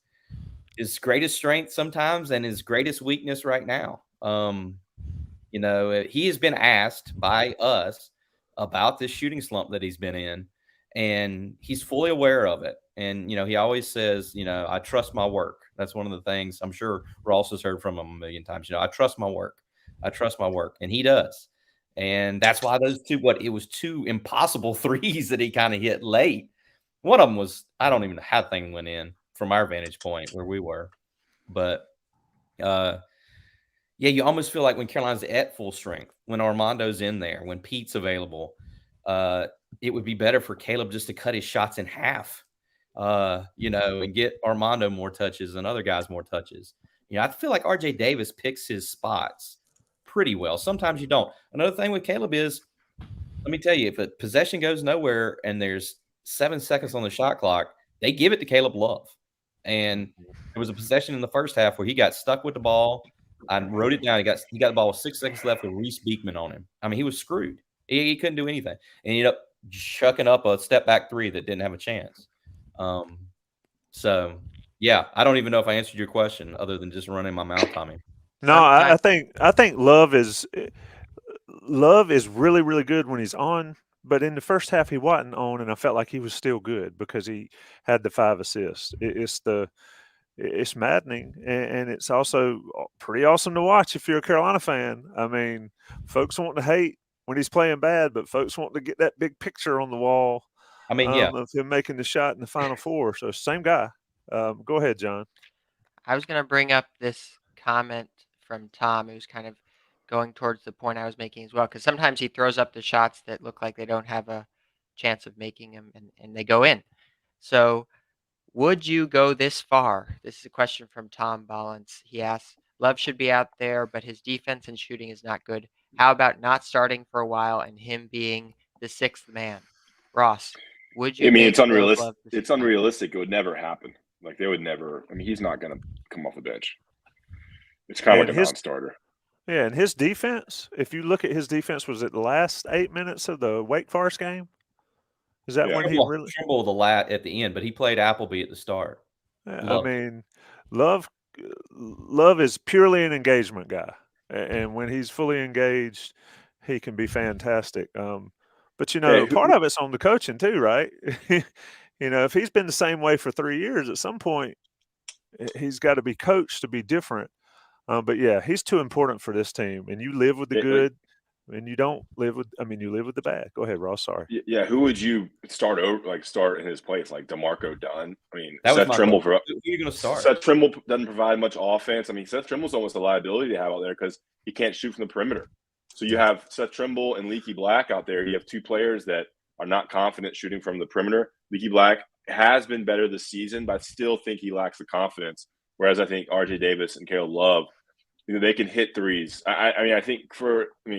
his greatest strength sometimes and his greatest weakness right now. He has been asked by us about this shooting slump that he's been in, and he's fully aware of it. And, he always says, I trust my work. That's one of the things I'm sure Ross has heard from him a million times. I trust my work. I trust my work. And he does. And that's why it was 2 impossible threes that he kind of hit late. One of them was, I don't even know how the thing went in from our vantage point where we were. But, you almost feel like when Carolina's at full strength, when Armando's in there, when Pete's available, it would be better for Caleb just to cut his shots in half. And get Armando more touches and other guys more touches. I feel like RJ Davis picks his spots pretty well. Sometimes you don't. Another thing with Caleb is, let me tell you, if a possession goes nowhere and there's 7 seconds on the shot clock, they give it to Caleb Love. And there was a possession in the first half where he got stuck with the ball. I wrote it down. He got the ball with 6 seconds left with Reese Beekman on him. I mean, he was screwed. He couldn't do anything. And he ended up chucking up a step back 3 that didn't have a chance. I don't even know if I answered your question other than just running my mouth on him. No, I think Love is really, really good when he's on, but in the first half he wasn't on, and I felt like he was still good because he had the 5 assists. It's maddening, and it's also pretty awesome to watch if you're a Carolina fan. I mean, folks want to hate when he's playing bad, but folks want to get that big picture on the wall. I mean, of him making the shot in the Final Four. So same guy. Go ahead, John. I was going to bring up this comment from Tom, who's kind of going towards the point I was making as well, because sometimes he throws up the shots that look like they don't have a chance of making them, and they go in. So would you go this far? This is a question from Tom Ballance. He asks, Love should be out there, but his defense and shooting is not good. How about not starting for a while and him being the 6th man? Ross, would you? I mean, it's unrealistic. It's unrealistic. It would never happen. Like they would never. I mean, he's not going to come off the bench. It's kind of like a non-starter. Yeah, and his defense. If you look at his defense, was it the last 8 minutes of the Wake Forest game? Is that when he really Trimble the lat at the end? But he played Appleby at the start. I mean, Love is purely an engagement guy, and when he's fully engaged, he can be fantastic. But, part of it's on the coaching too, right? If he's been the same way for 3 years, at some point, he's got to be coached to be different. But yeah, he's too important for this team. And you live with the good, and you don't live with. I mean, you live with the bad. Go ahead, Ross. Sorry. Yeah, who would you start in his place? Like DeMarco Dunn? I mean, That was Seth my Trimble. question. Who are you going to start? Seth Trimble doesn't provide much offense. I mean, Seth Trimble's almost a liability to have out there because he can't shoot from the perimeter. So you have Seth Trimble and Leaky Black out there. You have two players that are not confident shooting from the perimeter. Leaky Black has been better this season, but I still think he lacks the confidence. Whereas I think RJ Davis and Caleb Love, they can hit threes. I think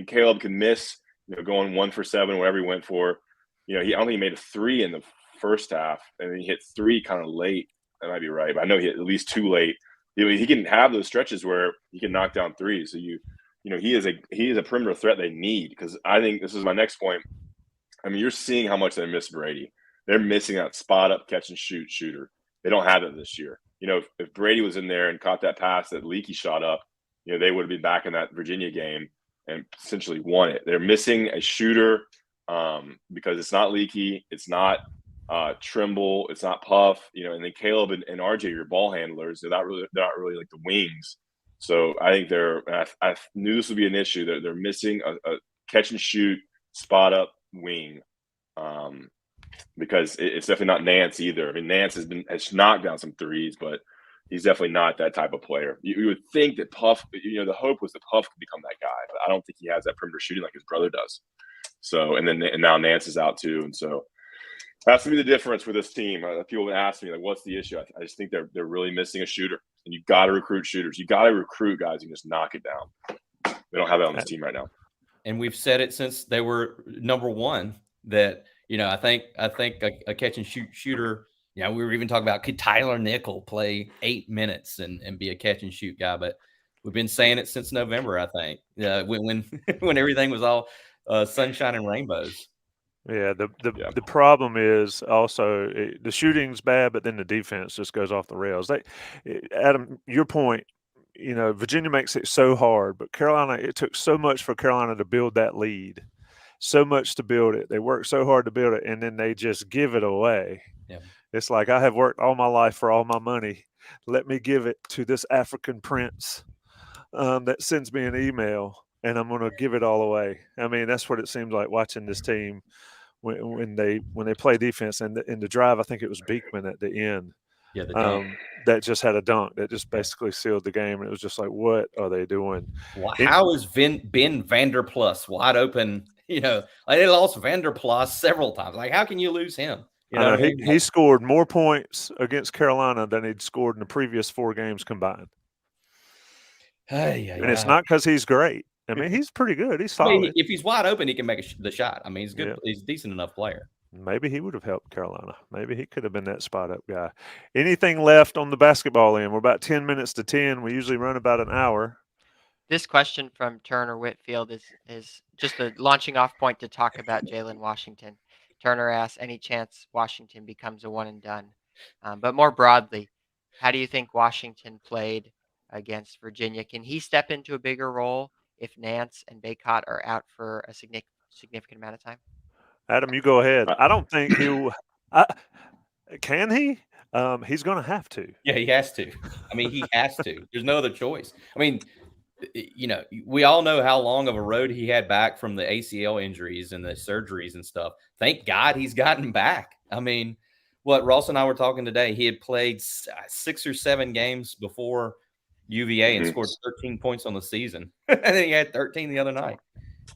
Caleb can miss, going 1 for 7, whatever he went for. He only made a 3 in the first half, and then he hit 3 kind of late. That might be right, but I know he hit at least 2 late. He can have those stretches where he can knock down threes. So he is a perimeter threat they need, because I think this is my next point. I mean, you're seeing how much they miss Brady. They're missing that spot up catch and shoot shooter. They don't have it this year. If Brady was in there and caught that pass that Leaky shot up, they would have been back in that Virginia game and essentially won it. They're missing a shooter because it's not Leaky, it's not Trimble, it's not Puff, and then Caleb and RJ, your ball handlers. They're not really like the wings. So I think I knew this would be an issue. They're missing a catch and shoot spot up wing, because it's definitely not Nance either. I mean, Nance has knocked down some threes, but he's definitely not that type of player. You would think that Puff, the hope was that Puff could become that guy, but I don't think he has that perimeter shooting like his brother does. So, and now Nance is out too, and so that's to be the difference for this team. People would ask me, like, what's the issue? I just think they're really missing a shooter, and you got to recruit shooters. You got to recruit guys who can just knock it down. They don't have that on this team right now. And we've said it since they were number one that I think a catch and shoot shooter. We were even talking about, could Tyler Nickel play 8 minutes and be a catch and shoot guy? But we've been saying it since November, I think, when everything was all sunshine and rainbows. Yeah, the problem is also the shooting's bad, but then the defense just goes off the rails. Adam, your point, Virginia makes it so hard, but Carolina, it took so much for Carolina to build that lead, so much to build it. They worked so hard to build it, and then they just give it away. Yeah. It's like, I have worked all my life for all my money. Let me give it to this African prince that sends me an email, and I'm going to give it all away. I mean, that's what it seems like watching this team when they play defense. And in the drive, I think it was Beekman at the end. Yeah, the dunk. That just had a dunk that just basically sealed the game. And it was just like, what are they doing? How is Ben Vanderplus wide open? They lost Vanderplus several times. Like, how can you lose him? He scored more points against Carolina than he'd scored in the previous 4 games combined. And it's not because he's great. I mean, he's pretty good. He's solid. I mean, if he's wide open, he can make the shot. I mean, he's good. Yeah. He's a decent enough player. Maybe he would have helped Carolina. Maybe he could have been that spot-up guy. Anything left on the basketball end? We're about 10 minutes to 10. We usually run about an hour. This question from Turner Whitfield is just a launching off point to talk about Jaylen Washington. Turner asks, any chance Washington becomes a one and done? But more broadly, how do you think Washington played against Virginia? Can he step into a bigger role if Nance and Bacot are out for a significant amount of time? Adam, you go ahead. I don't think he can he? He's going to have to. Yeah, he has to. I mean, he has to. There's no other choice. I mean, we all know how long of a road he had back from the ACL injuries and the surgeries and stuff. Thank God he's gotten back. I mean, what Ross and I were talking today, he had played 6 or 7 games before UVA and scored 13 points on the season. And then he had 13 the other night.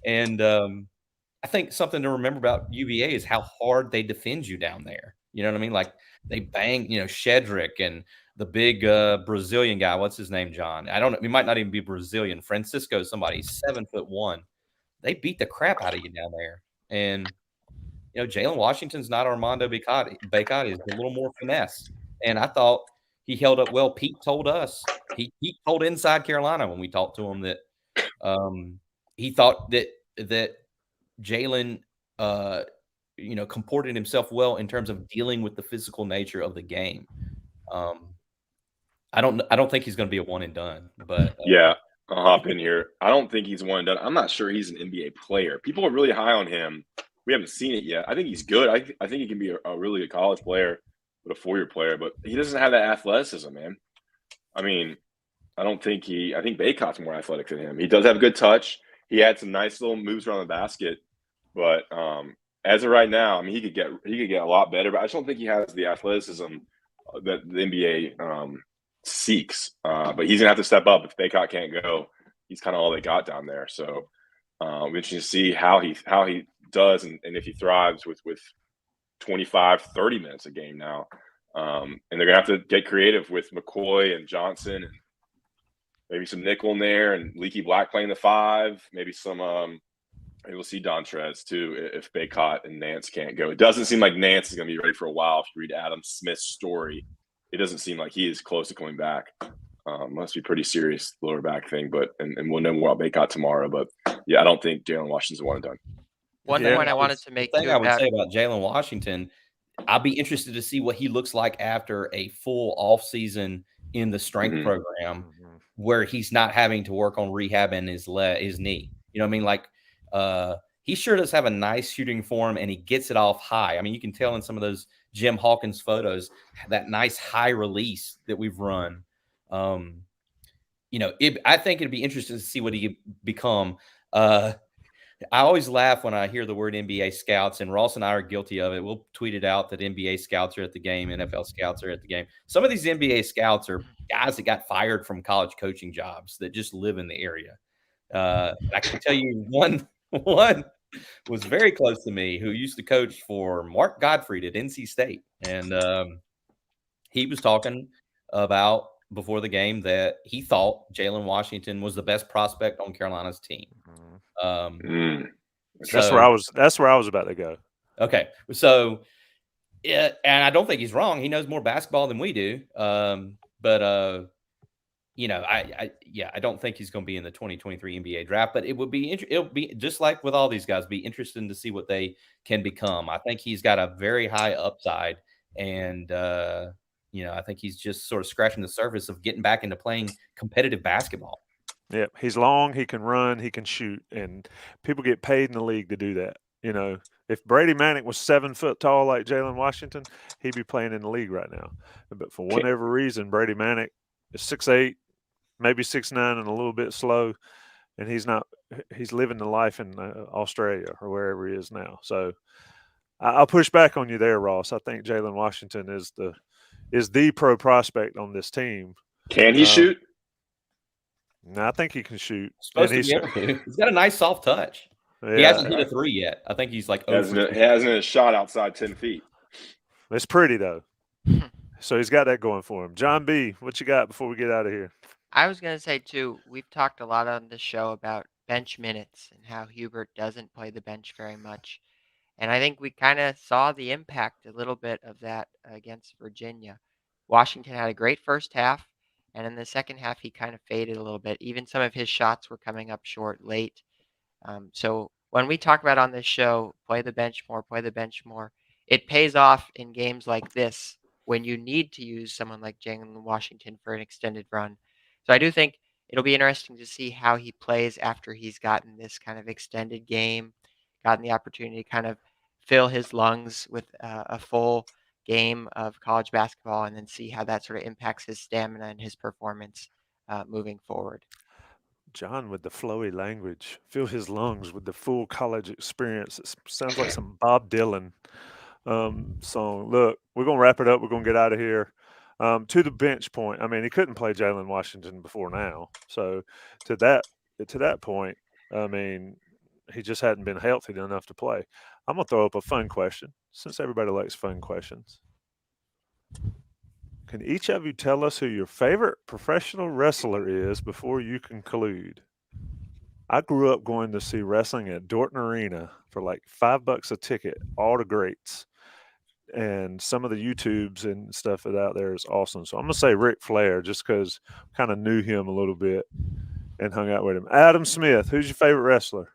And I think something to remember about UVA is how hard they defend you down there. You know what I mean? Like, they bang, Shedrick and the big Brazilian guy. What's his name, John? I don't know. He might not even be Brazilian. Francisco, somebody, 7'1". They beat the crap out of you down there. And, Jaylen Washington's not Armando Bacot. Bacot is a little more finesse. And I thought he held up well. Pete told us, he told Inside Carolina when we talked to him that he thought that Jaylen, comported himself well in terms of dealing with the physical nature of the game. I don't think he's going to be a one and done, but yeah, I'll hop in here. I don't think he's one and done. I'm not sure he's an NBA player. People are really high on him. We haven't seen it yet. I think he's good. I think he can be a really good college player, but a 4-year player. But he doesn't have that athleticism, man. I mean, I think Baycott's more athletic than him. He does have good touch. He had some nice little moves around the basket, but as of right now, I mean, he could get a lot better. But I just don't think he has the athleticism that the NBA seeks. But he's gonna have to step up if Baycott can't go. He's kind of all they got down there. So we're interested to see how he does and if he thrives with 25, 30 minutes a game now. And they're gonna have to get creative with McCoy and Johnson and maybe some nickel in there and Leaky Black playing the 5. Maybe some maybe we'll see Dontrez too if Baycott and Nance can't go. It doesn't seem like Nance is gonna be ready for a while. If you read Adam Smith's story, it doesn't seem like he is close to coming back. Must be pretty serious lower back thing, but and we'll know more about Baycott tomorrow. But yeah, I don't think Jaylen Washington's one and done. One point I wanted to make the thing I would say about Jaylen Washington, I'll be interested to see what he looks like after a full off season in the strength program, where he's not having to work on rehabbing his knee. You know what I mean? Like he sure does have a nice shooting form, and he gets it off high. I mean, you can tell in some of those Jim Hawkins photos that nice high release that we've run. You know, I think it'd be interesting to see what he could become. I always laugh when I hear the word NBA scouts, and Ross and I are guilty of it. We'll tweet it out that NBA scouts are at the game, NFL scouts are at the game. Some of these NBA scouts are guys that got fired from college coaching jobs that just live in the area. I can tell you one was very close to me who used to coach for Mark Gottfried at NC State. And he was talking about before the game that he thought Jaylen Washington was the best prospect on Carolina's team. That's where I was about to go. Okay. So, yeah, and I don't think he's wrong. He knows more basketball than we do. But you know, I don't think he's going to be in the 2023 NBA draft, but it'll be just like with all these guys, be interesting to see what they can become. I think he's got a very high upside, and you know, I think he's just sort of scratching the surface of getting back into playing competitive basketball. Yeah, he's long, he can run, he can shoot, and people get paid in the league to do that. You know, if Brady Manick was 7 foot tall like Jaylen Washington, he'd be playing in the league right now. But for whatever reason, Brady Manick is 6'8", maybe 6'9", and a little bit slow, and he's living the life in Australia or wherever he is now. So I'll push back on you there, Ross. I think Jaylen Washington is the pro prospect on this team. Can he shoot? No, I think he can shoot. He's got a nice soft touch. Yeah. He hasn't hit a 3 yet. I think he's like he hasn't shot outside 10 feet. It's pretty though. So he's got that going for him. John B., what you got before we get out of here? I was going to say too, we've talked a lot on this show about bench minutes and how Hubert doesn't play the bench very much. And I think we kind of saw the impact a little bit of that against Virginia. Washington had a great first half, and in the second half, he kind of faded a little bit. Even some of his shots were coming up short late. So when we talk about on this show, play the bench more, it pays off in games like this when you need to use someone like Jaylen Washington for an extended run. So I do think it'll be interesting to see how he plays after he's gotten this kind of extended game, gotten the opportunity to kind of fill his lungs with a full game of college basketball, and then see how that sort of impacts his stamina and his performance moving forward. John with the flowy language, fill his lungs with the full college experience. It sounds like some Bob Dylan song. Look, we're going to wrap it up. We're going to get out of here. To the bench point, I mean, he couldn't play Jaylen Washington before now. So to that point, I mean, he just hadn't been healthy enough to play. I'm going to throw up a fun question, since everybody likes fun questions. Can each of you tell us who your favorite professional wrestler is before you conclude? I grew up going to see wrestling at Dorton Arena for like $5 a ticket, all the greats. And some of the YouTubes and stuff that out there is awesome. So I'm going to say Ric Flair just because I kind of knew him a little bit and hung out with him. Adam Smith, who's your favorite wrestler?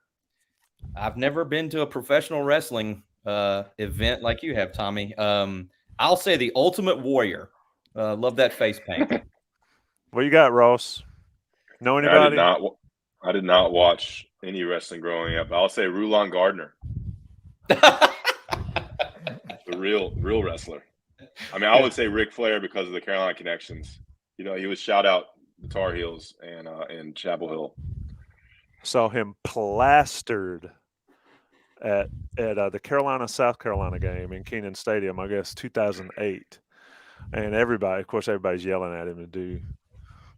I've never been to a professional wrestling event like you have, Tommy. I'll say the Ultimate Warrior. Love that face paint. What you got, Ross? Know anybody? I did not watch any wrestling growing up. I'll say Rulon Gardner. The real wrestler. I mean, I would say Ric Flair because of the Carolina connections. he was shout out the Tar Heels and Chapel Hill. Saw him plastered at the Carolina-South Carolina game in Kenan Stadium, I guess 2008. And everybody's yelling at him to do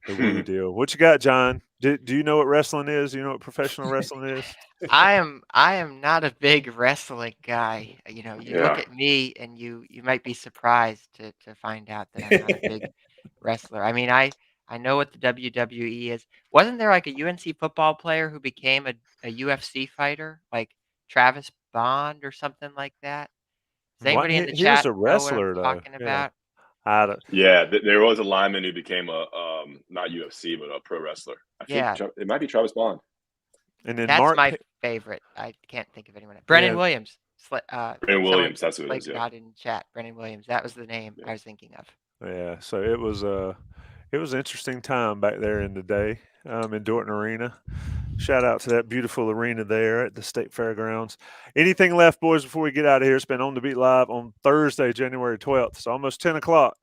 the woo deal. What you got, John? Do you know what wrestling is? Do you know what professional wrestling is? I am not a big wrestling guy. You look at me and you might be surprised to find out that I'm not a big wrestler. I mean, I know what the WWE is. Wasn't there like a UNC football player who became a UFC fighter, like Travis Bond or something like that? Does anybody in the He was chat a know what wrestler, I'm though. talking Yeah. about? Yeah, there was a lineman who became a not UFC but a pro wrestler. I think it might be Travis Bond. And then That's my favorite. I can't think of anyone. Brennan Williams. Brennan Williams, that's who it is. Got in chat. Brennan Williams. That was the name I was thinking of. Yeah, so it was an interesting time back there in the day in Dorton Arena. Shout out to that beautiful arena there at the State Fairgrounds. Anything left, boys, before we get out of here? It's been On the Beat Live on Thursday, January 12th. It's almost 10 o'clock.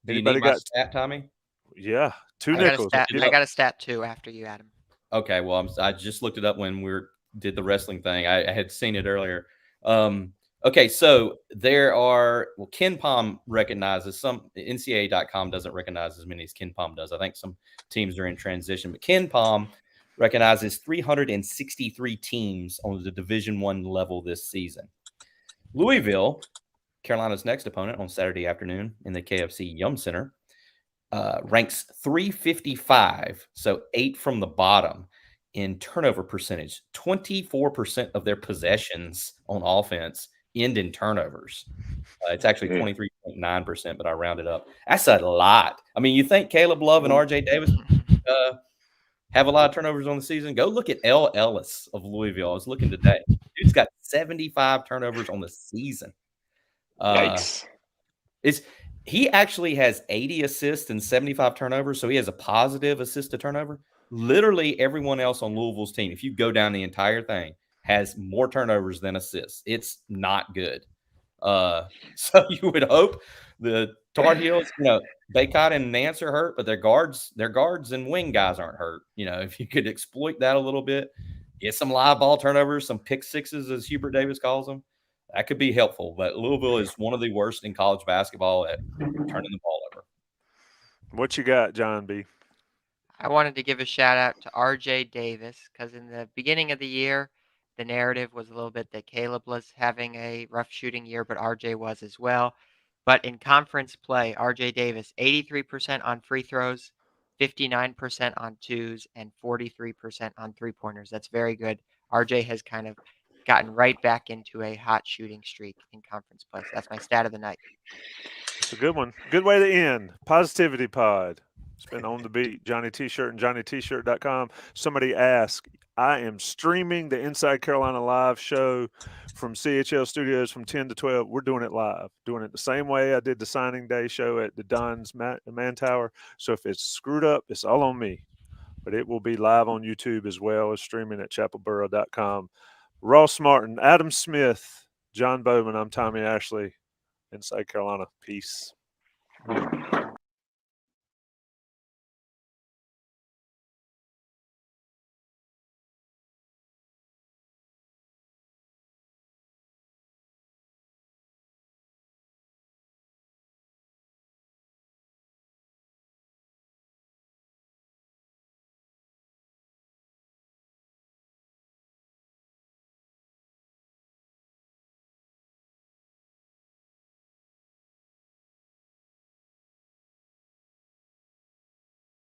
Anybody got stat, Tommy? Yeah, two nickels. I got a stat too after you, Adam. Okay, well, I just looked it up when did the wrestling thing. I had seen it earlier. Okay, so there are Ken Pom recognizes some. NCAA.com doesn't recognize as many as Ken Pom does. I think some teams are in transition, but Ken Pom recognizes 363 teams on the Division I level this season. Louisville, Carolina's next opponent on Saturday afternoon in the KFC Yum Center, ranks 355, so 8 from the bottom in turnover percentage. 24% of their possessions on offense end in turnovers. It's actually 23.9%, but I rounded up. That's a lot. I mean, you think Caleb Love and RJ Davis have a lot of turnovers on the season? Go look at L. Ellis of Louisville. I was looking today. Dude's got 75 turnovers on the season. Yikes. He actually has 80 assists and 75 turnovers, so he has a positive assist to turnover. Literally everyone else on Louisville's team, if you go down the entire thing, has more turnovers than assists. It's not good. So you would hope the Tar Heels, Baycott and Nance are hurt, but their guards and wing guys aren't hurt. If you could exploit that a little bit, get some live ball turnovers, some pick sixes, as Hubert Davis calls them, that could be helpful. But Louisville is one of the worst in college basketball at turning the ball over. What you got, John B? I wanted to give a shout out to RJ Davis because in the beginning of the year, the narrative was a little bit that Caleb was having a rough shooting year, but RJ was as well. But in conference play, RJ Davis, 83% on free throws, 59% on twos, and 43% on three-pointers. That's very good. RJ has kind of gotten right back into a hot shooting streak in conference play. So that's my stat of the night. It's a good one. Good way to end. Positivity Pod. It's been On the Beat. Johnny T-Shirt and JohnnyT-Shirt.com. Somebody asked, I am streaming the Inside Carolina live show from CHL Studios from 10 to 12. We're doing it live. Doing it the same way I did the signing day show at the Don's Man Tower. So if it's screwed up, it's all on me. But it will be live on YouTube as well as streaming at chapelboro.com. Ross Martin, Adam Smith, John Bauman. I'm Tommy Ashley. Inside Carolina. Peace.